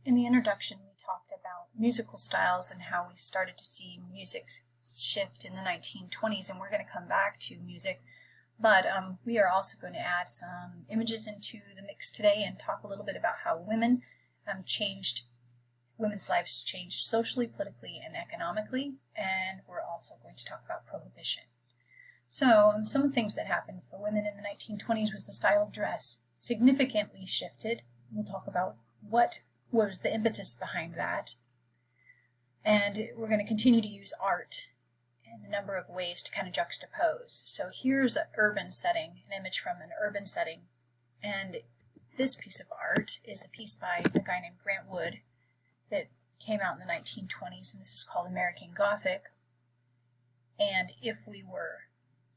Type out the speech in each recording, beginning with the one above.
In the introduction, we talked about musical styles and how we started to see music shift in the 1920s, and we're going to come back to music, but we are also going to add some images into the mix today and talk a little bit about how women's lives changed socially, politically, and economically, and we're also going to talk about Prohibition. So some of the things that happened for women in the 1920s was the style of dress significantly shifted. We'll talk about what was the impetus behind that. And we're going to continue to use art in a number of ways to kind of juxtapose. So here's an urban setting, an image from an urban setting. And this piece of art is a piece by a guy named Grant Wood that came out in the 1920s, and this is called American Gothic. And if we were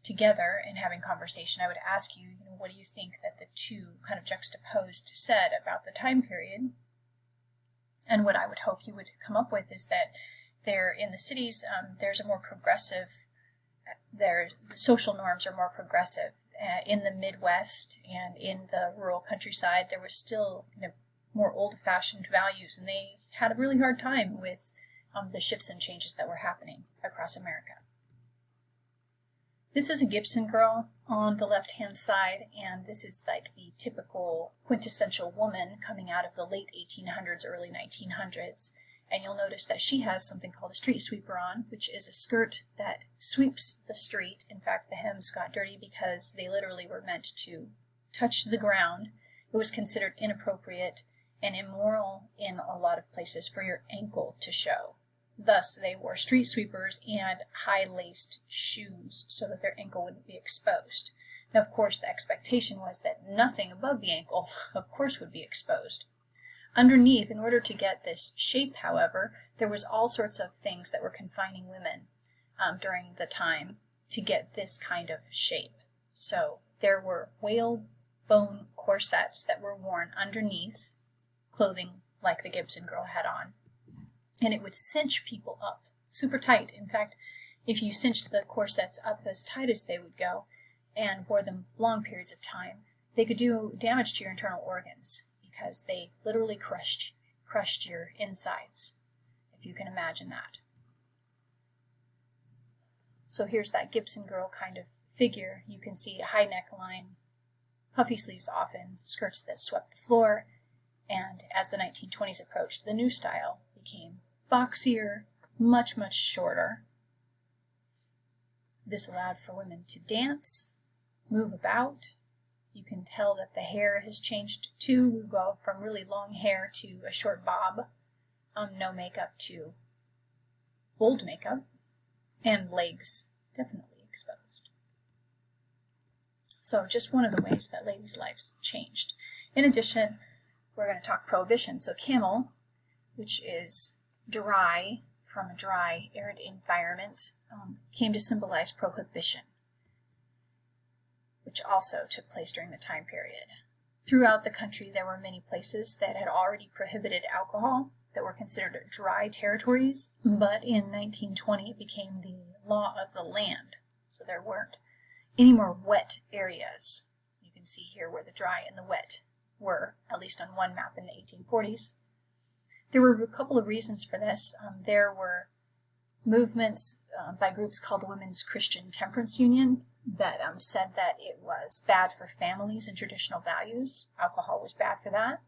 together and having conversation, I would ask you, what do you think that the two kind of juxtaposed said about the time period? And what I would hope you would come up with is that there in the cities, there's a more progressive, the social norms are more progressive. In the Midwest and in the rural countryside, there was still more old-fashioned values, and they had a really hard time with the shifts and changes that were happening across America. This is a Gibson girl on the left-hand side, and this is like the typical quintessential woman coming out of the late 1800s, early 1900s. And you'll notice that she has something called a street sweeper on, which is a skirt that sweeps the street. In fact, the hems got dirty because they literally were meant to touch the ground. It was considered inappropriate and immoral in a lot of places for your ankle to show. Thus, they wore street sweepers and high-laced shoes so that their ankle wouldn't be exposed. Now, of course, the expectation was that nothing above the ankle, of course, would be exposed. Underneath, in order to get this shape, however, there was all sorts of things that were confining women during the time to get this kind of shape. So there were whalebone corsets that were worn underneath clothing like the Gibson girl had on. And it would cinch people up super tight. In fact, if you cinched the corsets up as tight as they would go and wore them long periods of time, they could do damage to your internal organs because they literally crushed your insides, if you can imagine that. So here's that Gibson girl kind of figure. You can see a high neckline, puffy sleeves often, skirts that swept the floor, and as the 1920s approached, the new style became boxier, much, much shorter. This allowed for women to dance, move about. You can tell that the hair has changed too. We go from really long hair to a short bob, no makeup to bold makeup, and legs definitely exposed. So just one of the ways that ladies' lives changed. In addition, we're going to talk Prohibition. So camel, which is dry, from a dry, arid environment, came to symbolize prohibition, which also took place during the time period. Throughout the country, there were many places that had already prohibited alcohol that were considered dry territories, but in 1920 it became the law of the land, so there weren't any more wet areas. You can see here where the dry and the wet were, at least on one map in the 1840s. There were a couple of reasons for this. There were movements by groups called the Women's Christian Temperance Union that said that it was bad for families and traditional values. Alcohol was bad for that.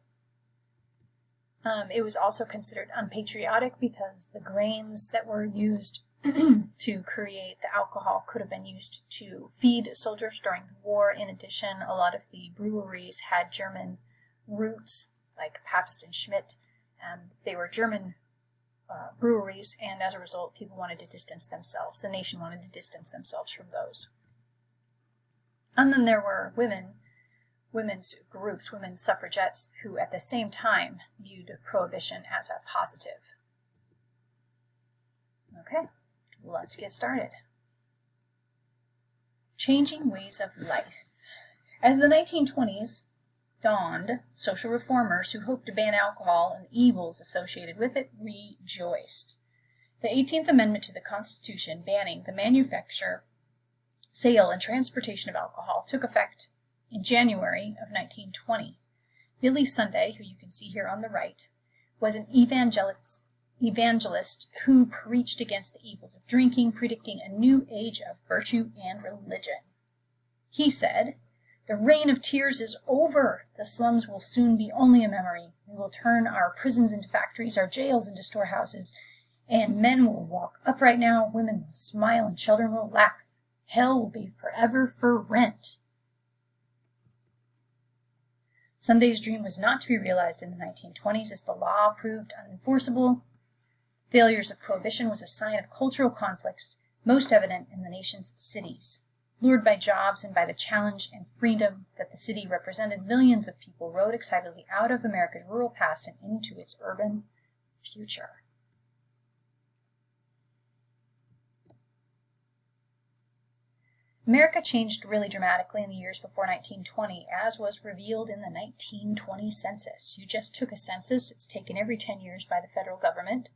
It was also considered unpatriotic because the grains that were used to create the alcohol could have been used to feed soldiers during the war. In addition, a lot of the breweries had German roots, like Pabst and Schmidt. They were German breweries, and as a result, people wanted to distance themselves. The nation wanted to distance themselves from those. And then there were women's groups, women's suffragettes, who at the same time viewed prohibition as a positive. Okay, let's get started. Changing ways of life. As the 1920s dawned, social reformers who hoped to ban alcohol and the evils associated with it rejoiced. The 18th Amendment to the Constitution banning the manufacture, sale, and transportation of alcohol took effect in January of 1920. Billy Sunday, who you can see here on the right, was an evangelist who preached against the evils of drinking, predicting a new age of virtue and religion. He said, "The reign of tears is over. The slums will soon be only a memory. We will turn our prisons into factories, our jails into storehouses, and men will walk upright now, women will smile, and children will laugh. Hell will be forever for rent." Sunday's dream was not to be realized in the 1920s as the law proved unenforceable. Failures of Prohibition was a sign of cultural conflicts, most evident in the nation's cities. Lured by jobs and by the challenge and freedom that the city represented, millions of people rode excitedly out of America's rural past and into its urban future. America changed really dramatically in the years before 1920, as was revealed in the 1920 census. You just took a census. It's taken every 10 years by the federal government.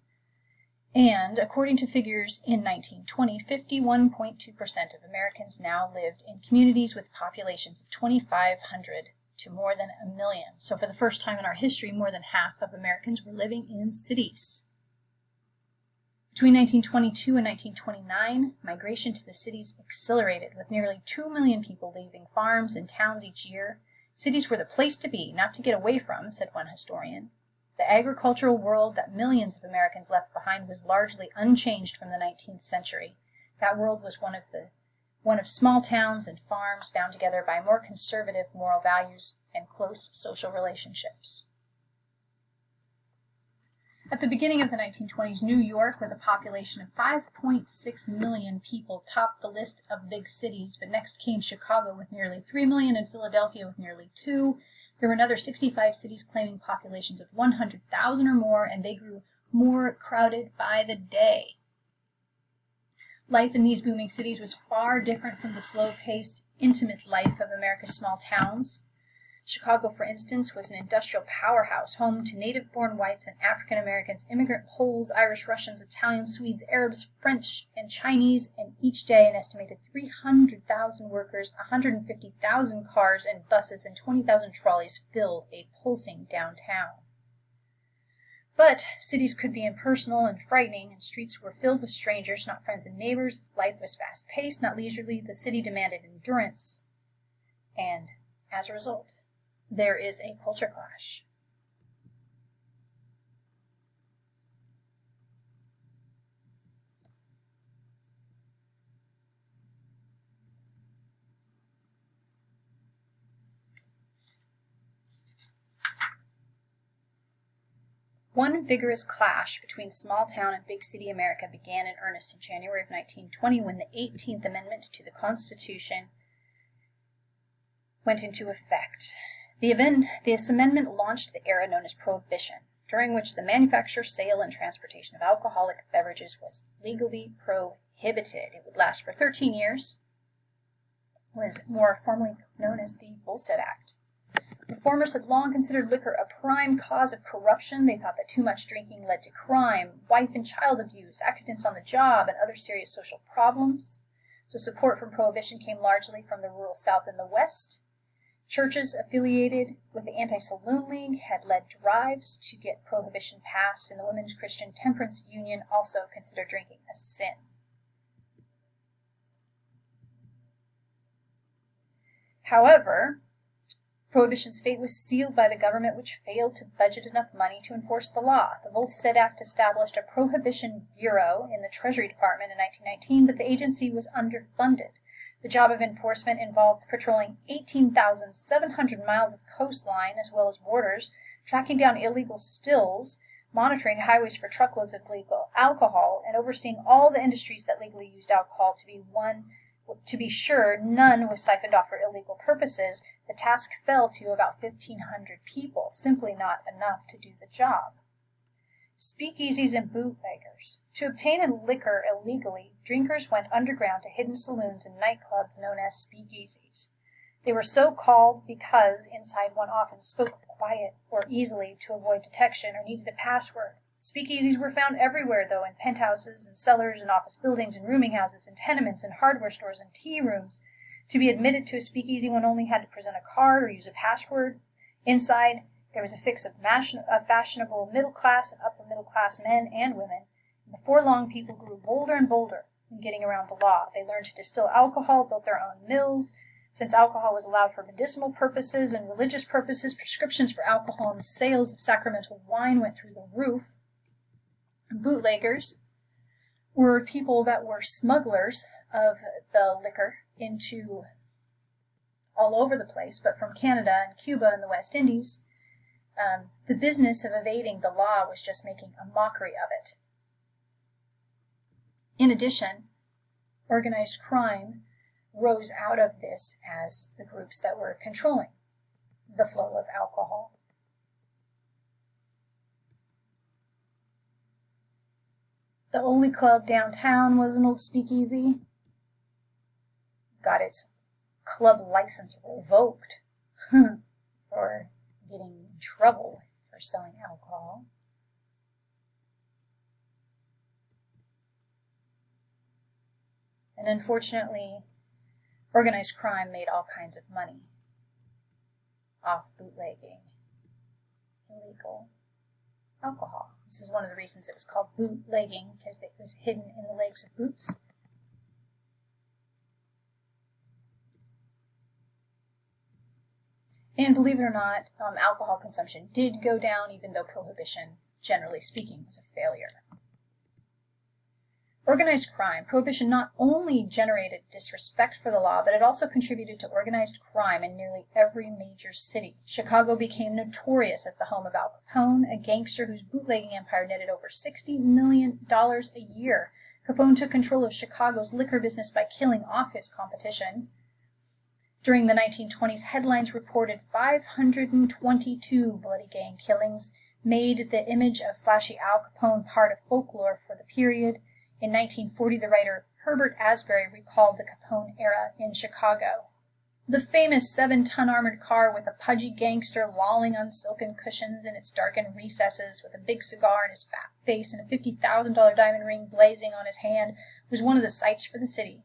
And according to figures in 1920, 51.2% of Americans now lived in communities with populations of 2,500 to more than 1 million. So for the first time in our history, more than half of Americans were living in cities. Between 1922 and 1929, migration to the cities accelerated, with nearly 2 million people leaving farms and towns each year. Cities were the place to be, not to get away from, said one historian. The agricultural world that millions of Americans left behind was largely unchanged from the 19th century. That world was one of small towns and farms bound together by more conservative moral values and close social relationships. At the beginning of the 1920s, New York, with a population of 5.6 million people, topped the list of big cities, but next came Chicago with nearly 3 million and Philadelphia with nearly 2. There were another 65 cities claiming populations of 100,000 or more, and they grew more crowded by the day. Life in these booming cities was far different from the slow-paced, intimate life of America's small towns. Chicago, for instance, was an industrial powerhouse, home to native-born whites and African Americans, immigrant Poles, Irish, Russians, Italians, Swedes, Arabs, French, and Chinese, and each day an estimated 300,000 workers, 150,000 cars and buses, and 20,000 trolleys filled a pulsing downtown. But cities could be impersonal and frightening, and streets were filled with strangers, not friends and neighbors. Life was fast-paced, not leisurely. The city demanded endurance. And as a result, there is a culture clash. One vigorous clash between small-town and big-city America began in earnest in January of 1920 when the 18th Amendment to the Constitution went into effect. This amendment launched the era known as Prohibition, during which the manufacture, sale, and transportation of alcoholic beverages was legally prohibited. It would last for 13 years. It was more formally known as the Volstead Act. Reformers had long considered liquor a prime cause of corruption. They thought that too much drinking led to crime, wife and child abuse, accidents on the job, and other serious social problems. So support for Prohibition came largely from the rural South and the West. Churches affiliated with the Anti-Saloon League had led drives to get Prohibition passed, and the Women's Christian Temperance Union also considered drinking a sin. However, Prohibition's fate was sealed by the government, which failed to budget enough money to enforce the law. The Volstead Act established a Prohibition Bureau in the Treasury Department in 1919, but the agency was underfunded. The job of enforcement involved patrolling 18,700 miles of coastline as well as borders, tracking down illegal stills, monitoring highways for truckloads of legal alcohol, and overseeing all the industries that legally used alcohol to be sure none was siphoned off for illegal purposes. The task fell to about 1,500 people, simply not enough to do the job. Speakeasies and bootleggers. To obtain liquor illegally, drinkers went underground to hidden saloons and nightclubs known as speakeasies. They were so called because inside one often spoke quiet or easily to avoid detection or needed a password. Speakeasies were found everywhere, though, in penthouses and cellars and office buildings and rooming houses and tenements and hardware stores and tea rooms. To be admitted to a speakeasy, one only had to present a card or use a password. Inside, There was a fix of fashionable middle class and upper middle class men and women, and before long people grew bolder and bolder in getting around the law. They learned to distill alcohol, built their own mills. Since alcohol was allowed for medicinal purposes and religious purposes, prescriptions for alcohol and sales of sacramental wine went through the roof. Bootleggers were people that were smugglers of the liquor into all over the place, but from Canada and Cuba and the West Indies. The business of evading the law was just making a mockery of it. In addition, organized crime rose out of this as the groups that were controlling the flow of alcohol. The only club downtown was an old speakeasy. Got its club license revoked for getting in trouble for selling alcohol. And unfortunately, organized crime made all kinds of money off bootlegging illegal alcohol. This is one of the reasons it was called bootlegging, because it was hidden in the legs of boots. And believe it or not, alcohol consumption did go down, even though Prohibition, generally speaking, was a failure. Organized crime. Prohibition not only generated disrespect for the law, but it also contributed to organized crime in nearly every major city. Chicago became notorious as the home of Al Capone, a gangster whose bootlegging empire netted over $60 million a year. Capone took control of Chicago's liquor business by killing off his competition. During the 1920s, headlines reported 522 bloody gang killings, made the image of flashy Al Capone part of folklore for the period. In 1940, the writer Herbert Asbury recalled the Capone era in Chicago. The famous 7-ton armored car with a pudgy gangster lolling on silken cushions in its darkened recesses with a big cigar in his fat face and a $50,000 diamond ring blazing on his hand was one of the sights for the city.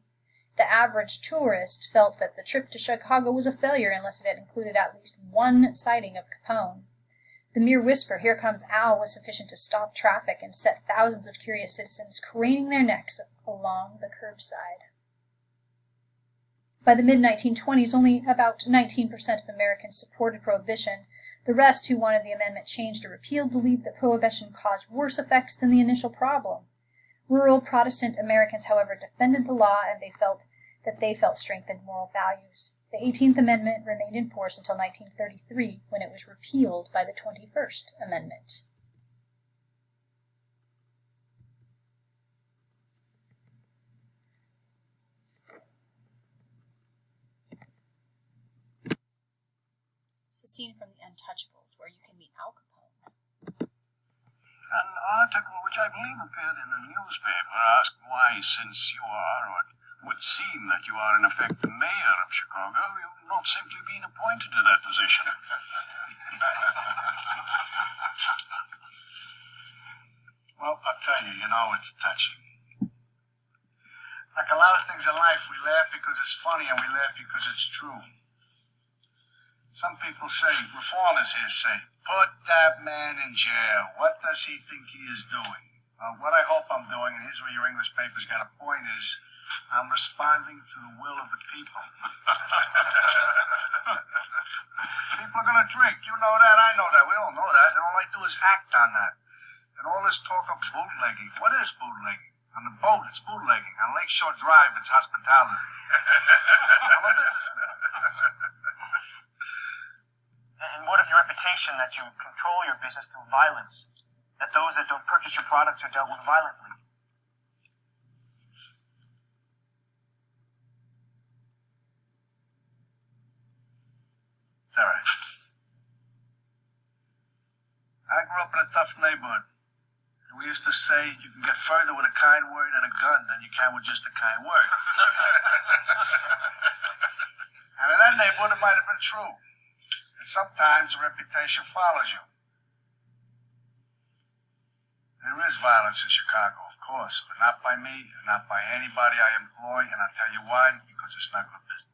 The average tourist felt that the trip to Chicago was a failure unless it had included at least one sighting of Capone. The mere whisper, "Here comes Al," was sufficient to stop traffic and set thousands of curious citizens craning their necks along the curbside. By the mid-1920s, only about 19% of Americans supported Prohibition. The rest, who wanted the amendment changed or repealed, believed that Prohibition caused worse effects than the initial problem. Rural Protestant Americans, however, defended the law, and they felt strengthened moral values. The 18th Amendment remained in force until 1933, when it was repealed by the 21st Amendment. This is a scene from The Untouchables, where you can meet Al Capone. An article which I believe appeared in a newspaper asked why, since you are, or would seem that you are in effect the mayor of Chicago, you've not simply been appointed to that position. Well, I'll tell you, it's touching. Like a lot of things in life, we laugh because it's funny and we laugh because it's true. Some people say, reformers here say, put that man in jail. What does he think he is doing? What I hope I'm doing, and here's where your English paper's got a point, is I'm responding to the will of the people. People are going to drink. You know that. I know that. We all know that. And all I do is act on that. And all this talk of bootlegging. What is bootlegging? On the boat, it's bootlegging. On Lakeshore Drive, it's hospitality. I'm a businessman. And what of your reputation that you control your business through violence? That those that don't purchase your products are dealt with violently? It's all right. I grew up in a tough neighborhood. We used to say you can get further with a kind word and a gun than you can with just a kind word. And in that neighborhood, it might have been true. And sometimes a reputation follows you. There is violence in Chicago, of course, but not by me and not by anybody I employ, and I'll tell you why, because it's not good business.